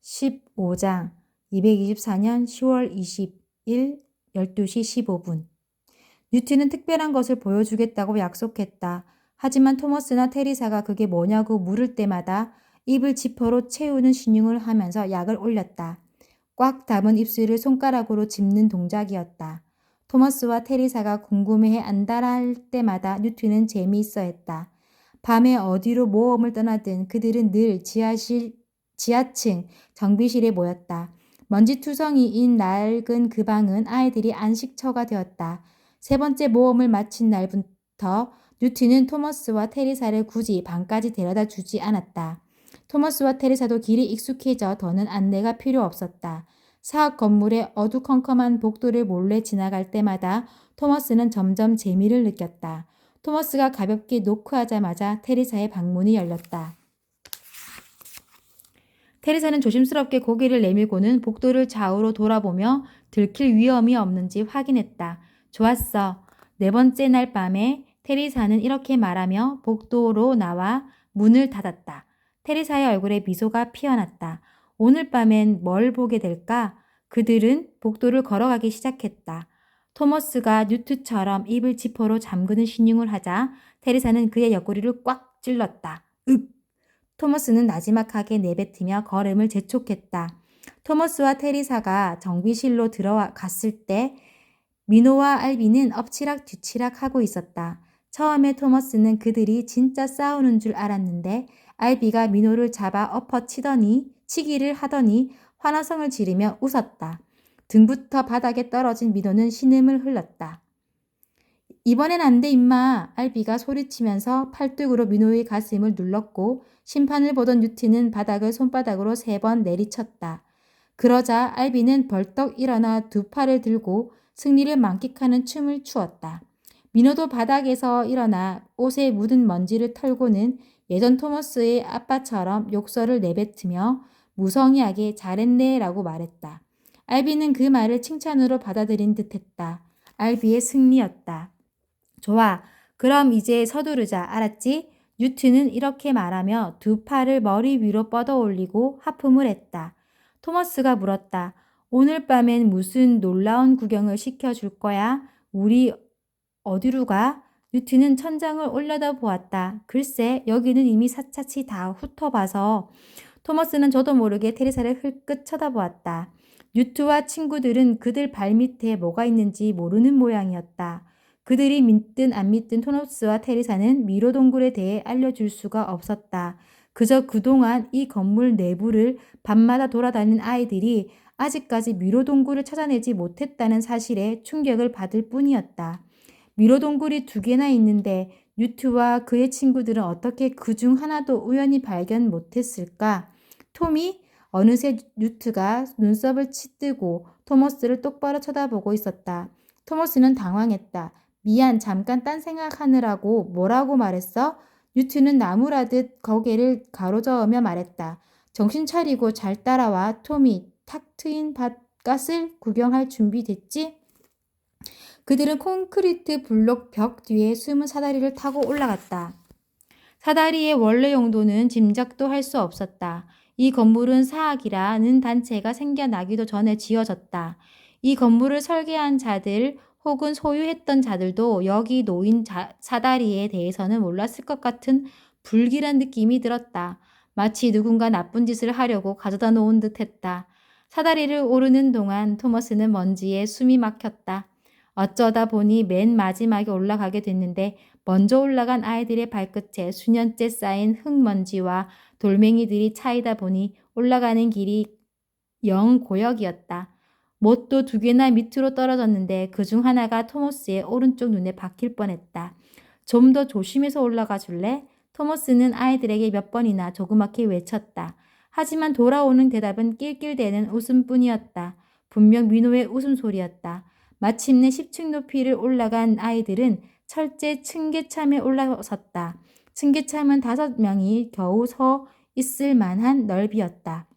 15장 224년 10월 20일 12시 15분. 뉴트는 특별한 것을 보여주겠다고 약속했다. 하지만 토머스나 테리사가 그게 뭐냐고 물을 때마다 입을 지퍼로 채우는 신용을 하면서 약을 올렸다. 꽉 담은 입술을 손가락으로 짚는 동작이었다. 토머스와 테리사가 궁금해해 안달할 때마다 뉴트는 재미있어 했다. 밤에 어디로 모험을 떠나든 그들은 늘 지하층 정비실에 모였다. 먼지투성이인 낡은 그 방은 아이들이 안식처가 되었다. 세 번째 모험을 마친 날부터 뉴트는 토머스와 테리사를 굳이 방까지 데려다 주지 않았다. 토머스와 테리사도 길이 익숙해져 더는 안내가 필요 없었다. 사학 건물의 어두컴컴한 복도를 몰래 지나갈 때마다 토머스는 점점 재미를 느꼈다. 토머스가 가볍게 노크하자마자 테리사의 방문이 열렸다. 테리사는 조심스럽게 고개를 내밀고는 복도를 좌우로 돌아보며 들킬 위험이 없는지 확인했다. 좋았어. 네 번째 날 밤에 테리사는 이렇게 말하며 복도로 나와 문을 닫았다. 테리사의 얼굴에 미소가 피어났다. 오늘 밤엔 뭘 보게 될까? 그들은 복도를 걸어가기 시작했다. 토머스가 뉴트처럼 입을 지퍼로 잠그는 신용을 하자 테리사는 그의 옆구리를 꽉 찔렀다. 윽! 토머스는 나지막하게 내뱉으며 걸음을 재촉했다. 토머스와 테리사가 정비실로 들어갔을 때 미노와 알비는 엎치락 뒤치락 하고 있었다. 처음에 토머스는 그들이 진짜 싸우는 줄 알았는데 알비가 미노를 잡아 치기를 하더니 환호성을 지르며 웃었다. 등부터 바닥에 떨어진 미노는 신음을 흘렸다. 이번엔 안 돼 임마. 알비가 소리치면서 팔뚝으로 민호의 가슴을 눌렀고 심판을 보던 뉴트는 바닥을 손바닥으로 3번 내리쳤다. 그러자 알비는 벌떡 일어나 두 팔을 들고 승리를 만끽하는 춤을 추었다. 민호도 바닥에서 일어나 옷에 묻은 먼지를 털고는 예전 토머스의 아빠처럼 욕설을 내뱉으며 무성의하게 잘했네 라고 말했다. 알비는 그 말을 칭찬으로 받아들인 듯했다. 알비의 승리였다. 좋아. 그럼 이제 서두르자. 알았지? 뉴트는 이렇게 말하며 두 팔을 머리 위로 뻗어 올리고 하품을 했다. 토머스가 물었다. 오늘 밤엔 무슨 놀라운 구경을 시켜줄 거야? 우리 어디로 가? 뉴트는 천장을 올려다보았다. 글쎄, 여기는 이미 사차치 다 훑어봐서. 토머스는 저도 모르게 테레사를 흘끗 쳐다보았다. 뉴트와 친구들은 그들 발밑에 뭐가 있는지 모르는 모양이었다. 그들이 믿든 안 믿든 토머스와 테리사는 미로 동굴에 대해 알려줄 수가 없었다. 그저 그동안 이 건물 내부를 밤마다 돌아다닌 아이들이 아직까지 미로 동굴을 찾아내지 못했다는 사실에 충격을 받을 뿐이었다. 미로 동굴이 2개나 있는데 뉴트와 그의 친구들은 어떻게 그중 하나도 우연히 발견 못했을까? 톰이 어느새 뉴트가 눈썹을 치뜨고 토머스를 똑바로 쳐다보고 있었다. 토머스는 당황했다. 미안, 잠깐 딴 생각하느라고 뭐라고 말했어? 뉴트는 나무라듯 고개를 가로저으며 말했다. 정신 차리고 잘 따라와. 톰이 탁 트인 밭갓을 구경할 준비 됐지? 그들은 콘크리트 블록 벽 뒤에 숨은 사다리를 타고 올라갔다. 사다리의 원래 용도는 짐작도 할 수 없었다. 이 건물은 사학이라는 단체가 생겨나기도 전에 지어졌다. 이 건물을 설계한 자들 혹은 소유했던 자들도 여기 놓인 사다리에 대해서는 몰랐을 것 같은 불길한 느낌이 들었다. 마치 누군가 나쁜 짓을 하려고 가져다 놓은 듯 했다. 사다리를 오르는 동안 토머스는 먼지에 숨이 막혔다. 어쩌다 보니 맨 마지막에 올라가게 됐는데 먼저 올라간 아이들의 발끝에 수년째 쌓인 흙먼지와 돌멩이들이 차이다 보니 올라가는 길이 영 고역이었다. 못도 2개나 밑으로 떨어졌는데 그중 하나가 토머스의 오른쪽 눈에 박힐 뻔했다. 좀 더 조심해서 올라가 줄래? 토머스는 아이들에게 몇 번이나 조그맣게 외쳤다. 하지만 돌아오는 대답은 낄낄대는 웃음뿐이었다. 분명 민호의 웃음소리였다. 마침내 10층 높이를 올라간 아이들은 철제 층계참에 올라섰다. 층계참은 5명이 겨우 서 있을 만한 넓이였다.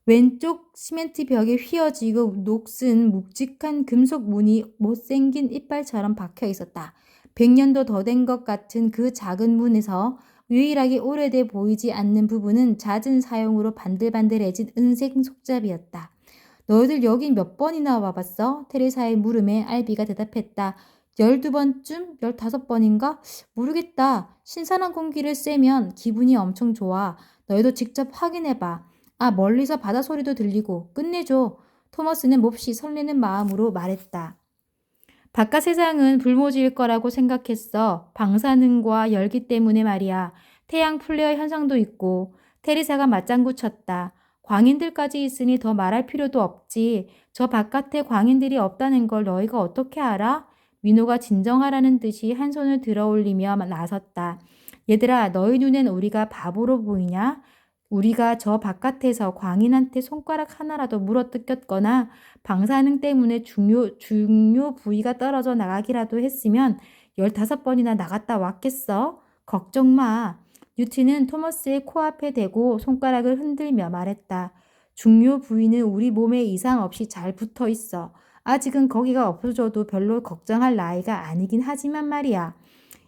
왼쪽 시멘트 벽에 휘어지고 녹슨 묵직한 금속 문이 못생긴 이빨처럼 박혀 있었다. 100년도 더 된 것 같은 그 작은 문에서 유일하게 오래돼 보이지 않는 부분은 잦은 사용으로 반들반들해진 은색 속잡이였다. 너희들 여긴 몇 번이나 와봤어? 테레사의 물음에 알비가 대답했다. 12번쯤? 15번인가? 모르겠다. 신선한 공기를 쐬면 기분이 엄청 좋아. 너희도 직접 확인해봐. 아, 멀리서 바다 소리도 들리고. 끝내줘. 토머스는 몹시 설레는 마음으로 말했다. 바깥 세상은 불모지일 거라고 생각했어. 방사능과 열기 때문에 말이야. 태양 플레어 현상도 있고. 테리사가 맞장구 쳤다. 광인들까지 있으니 더 말할 필요도 없지. 저 바깥에 광인들이 없다는 걸 너희가 어떻게 알아? 민호가 진정하라는 듯이 한 손을 들어 올리며 나섰다. 얘들아, 너희 눈엔 우리가 바보로 보이냐? 우리가 저 바깥에서 광인한테 손가락 하나라도 물어뜯겼거나 방사능 때문에 중요 부위가 떨어져 나가기라도 했으면 15번이나 나갔다 왔겠어? 걱정 마. 뉴티는 토머스의 코앞에 대고 손가락을 흔들며 말했다. 중요 부위는 우리 몸에 이상 없이 잘 붙어 있어. 아직은 거기가 없어져도 별로 걱정할 나이가 아니긴 하지만 말이야.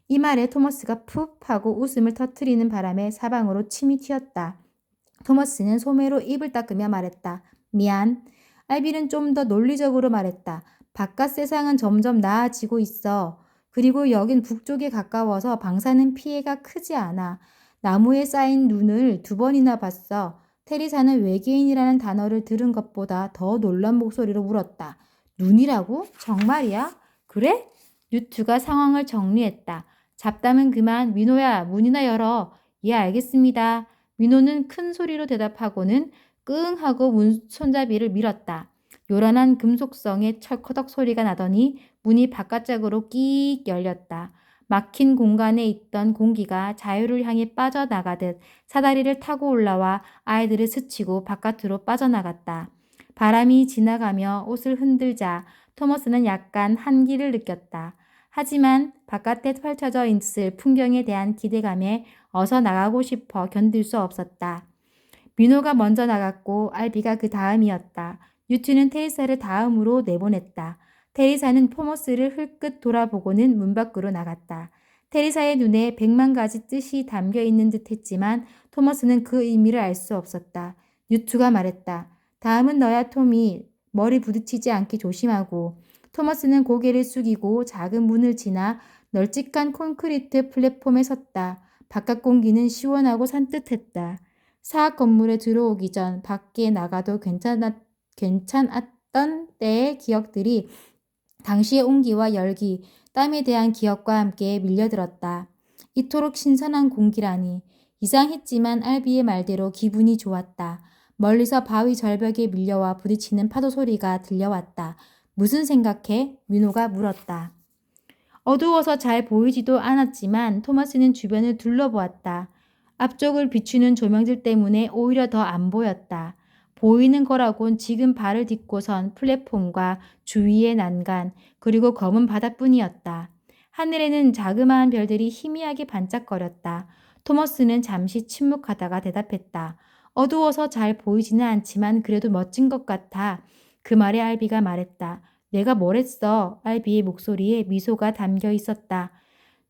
이 말에 토머스가 푹 하고 웃음을 터뜨리는 바람에 사방으로 침이 튀었다. 토머스는 소매로 입을 닦으며 말했다. 미안. 알비는 좀 더 논리적으로 말했다. 바깥 세상은 점점 나아지고 있어. 그리고 여긴 북쪽에 가까워서 방사능 피해가 크지 않아. 나무에 쌓인 눈을 2번이나 봤어. 테리사는 외계인이라는 단어를 들은 것보다 더 놀란 목소리로 물었다. 눈이라고? 정말이야? 그래? 뉴트가 상황을 정리했다. 잡담은 그만. 민호야, 문이나 열어. 예, 알겠습니다. 민호는 큰 소리로 대답하고는 끙 하고 문 손잡이를 밀었다. 요란한 금속성의 철커덕 소리가 나더니 문이 바깥쪽으로 끼익 열렸다. 막힌 공간에 있던 공기가 자유를 향해 빠져나가듯 사다리를 타고 올라와 아이들을 스치고 바깥으로 빠져나갔다. 바람이 지나가며 옷을 흔들자 토머스는 약간 한기를 느꼈다. 하지만 바깥에 펼쳐져 있을 풍경에 대한 기대감에 어서 나가고 싶어 견딜 수 없었다. 민호가 먼저 나갔고 알비가 그 다음이었다. 뉴트는 테리사를 다음으로 내보냈다. 테리사는 토머스를 흘끗 돌아보고는 문 밖으로 나갔다. 테리사의 눈에 100만 가지 뜻이 담겨 있는 듯 했지만 토머스는 그 의미를 알 수 없었다. 뉴트가 말했다. 다음은 너야, 톰이. 머리 부딪히지 않게 조심하고. 토머스는 고개를 숙이고 작은 문을 지나 널찍한 콘크리트 플랫폼에 섰다. 바깥 공기는 시원하고 산뜻했다. 사학 건물에 들어오기 전 밖에 나가도 괜찮았던 때의 기억들이 당시의 온기와 열기, 땀에 대한 기억과 함께 밀려들었다. 이토록 신선한 공기라니. 이상했지만 알비의 말대로 기분이 좋았다. 멀리서 바위 절벽에 밀려와 부딪히는 파도 소리가 들려왔다. 무슨 생각해? 민호가 물었다. 어두워서 잘 보이지도 않았지만 토마스는 주변을 둘러보았다. 앞쪽을 비추는 조명들 때문에 오히려 더 안 보였다. 보이는 거라곤 지금 발을 딛고 선 플랫폼과 주위의 난간, 그리고 검은 바다뿐이었다. 하늘에는 자그마한 별들이 희미하게 반짝거렸다. 토머스는 잠시 침묵하다가 대답했다. 어두워서 잘 보이지는 않지만 그래도 멋진 것 같아. 그 말에 알비가 말했다. 내가 뭘 했어? 알비의 목소리에 미소가 담겨 있었다.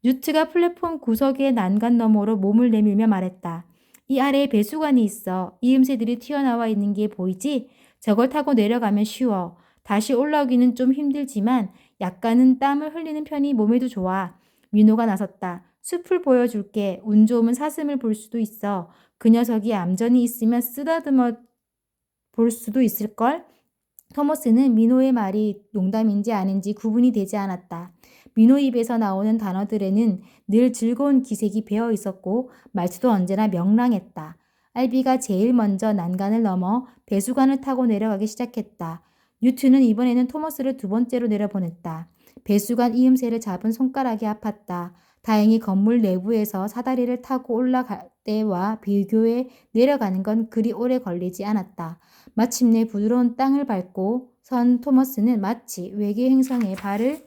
뉴트가 플랫폼 구석의 난간 너머로 몸을 내밀며 말했다. 이 아래에 배수관이 있어. 이음새들이 튀어나와 있는 게 보이지? 저걸 타고 내려가면 쉬워. 다시 올라오기는 좀 힘들지만 약간은 땀을 흘리는 편이 몸에도 좋아. 민호가 나섰다. 숲을 보여줄게. 운 좋으면 사슴을 볼 수도 있어. 그 녀석이 얌전히 있으면 쓰다듬어 볼 수도 있을걸? 토머스는 민호의 말이 농담인지 아닌지 구분이 되지 않았다. 민호 입에서 나오는 단어들에는 늘 즐거운 기색이 배어 있었고 말투도 언제나 명랑했다. 알비가 제일 먼저 난간을 넘어 배수관을 타고 내려가기 시작했다. 뉴트는 이번에는 토머스를 2번째로 내려보냈다. 배수관 이음새를 잡은 손가락이 아팠다. 다행히 건물 내부에서 사다리를 타고 올라갈 때와 비교해 내려가는 건 그리 오래 걸리지 않았다. 마침내 부드러운 땅을 밟고 선 토머스는 마치 외계 행성에 발을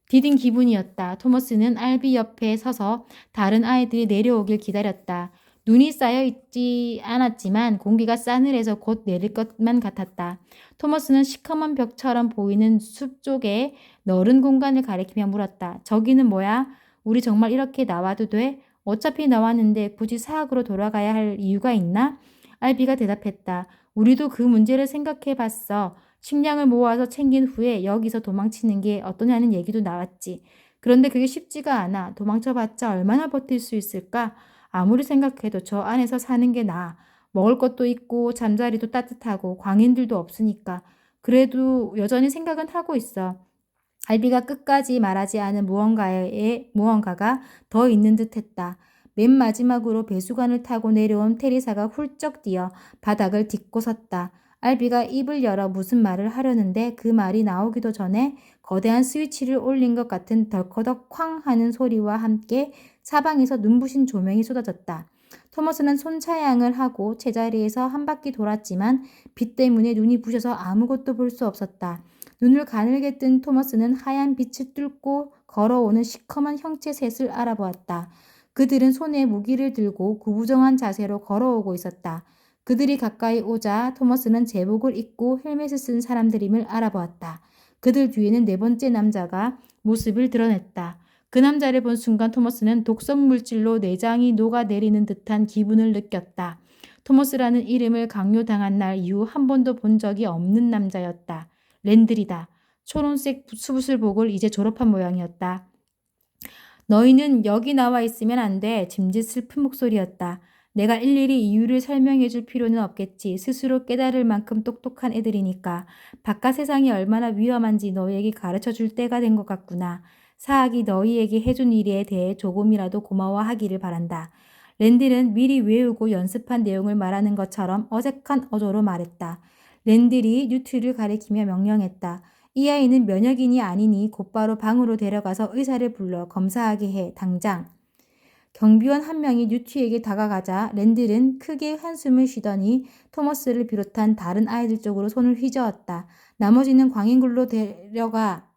디딘 기분이었다. 토머스는 알비 옆에 서서 다른 아이들이 내려오길 기다렸다. 눈이 쌓여 있지 않았지만 공기가 싸늘해서 곧 내릴 것만 같았다. 토머스는 시커먼 벽처럼 보이는 숲 쪽에 넓은 공간을 가리키며 물었다. 저기는 뭐야? 우리 정말 이렇게 나와도 돼? 어차피 나왔는데 굳이 사학으로 돌아가야 할 이유가 있나? 알비가 대답했다. 우리도 그 문제를 생각해 봤어. 식량을 모아서 챙긴 후에 여기서 도망치는 게 어떠냐는 얘기도 나왔지. 그런데 그게 쉽지가 않아. 도망쳐봤자 얼마나 버틸 수 있을까? 아무리 생각해도 저 안에서 사는 게 나아. 먹을 것도 있고 잠자리도 따뜻하고 광인들도 없으니까. 그래도 여전히 생각은 하고 있어. 알비가 끝까지 말하지 않은 무언가가 더 있는 듯했다. 맨 마지막으로 배수관을 타고 내려온 테리사가 훌쩍 뛰어 바닥을 딛고 섰다. 알비가 입을 열어 무슨 말을 하려는데 그 말이 나오기도 전에 거대한 스위치를 올린 것 같은 덜커덕 쾅 하는 소리와 함께 사방에서 눈부신 조명이 쏟아졌다. 토머스는 손차양을 하고 제자리에서 한 바퀴 돌았지만 빛 때문에 눈이 부셔서 아무것도 볼 수 없었다. 눈을 가늘게 뜬 토머스는 하얀 빛을 뚫고 걸어오는 시커먼 형체 셋을 알아보았다. 그들은 손에 무기를 들고 구부정한 자세로 걸어오고 있었다. 그들이 가까이 오자 토머스는 제복을 입고 헬멧을 쓴 사람들임을 알아보았다. 그들 뒤에는 네 번째 남자가 모습을 드러냈다. 그 남자를 본 순간 토머스는 독성 물질로 내장이 녹아내리는 듯한 기분을 느꼈다. 토머스라는 이름을 강요당한 날 이후 한 번도 본 적이 없는 남자였다. 랜들이다. 초록색 수술복을 이제 졸업한 모양이었다. 너희는 여기 나와 있으면 안 돼. 짐짓 슬픈 목소리였다. 내가 일일이 이유를 설명해 줄 필요는 없겠지. 스스로 깨달을 만큼 똑똑한 애들이니까. 바깥 세상이 얼마나 위험한지 너희에게 가르쳐 줄 때가 된 것 같구나. 사학이 너희에게 해준 일에 대해 조금이라도 고마워하기를 바란다. 랜딜은 미리 외우고 연습한 내용을 말하는 것처럼 어색한 어조로 말했다. 랜딜이 뉴트를 가리키며 명령했다. 이 아이는 면역인이 아니니 곧바로 방으로 데려가서 의사를 불러 검사하게 해. 당장. 경비원 한 명이 뉴트에게 다가가자 랜딜은 크게 한숨을 쉬더니 토머스를 비롯한 다른 아이들 쪽으로 손을 휘저었다. 나머지는 광인굴로 데려가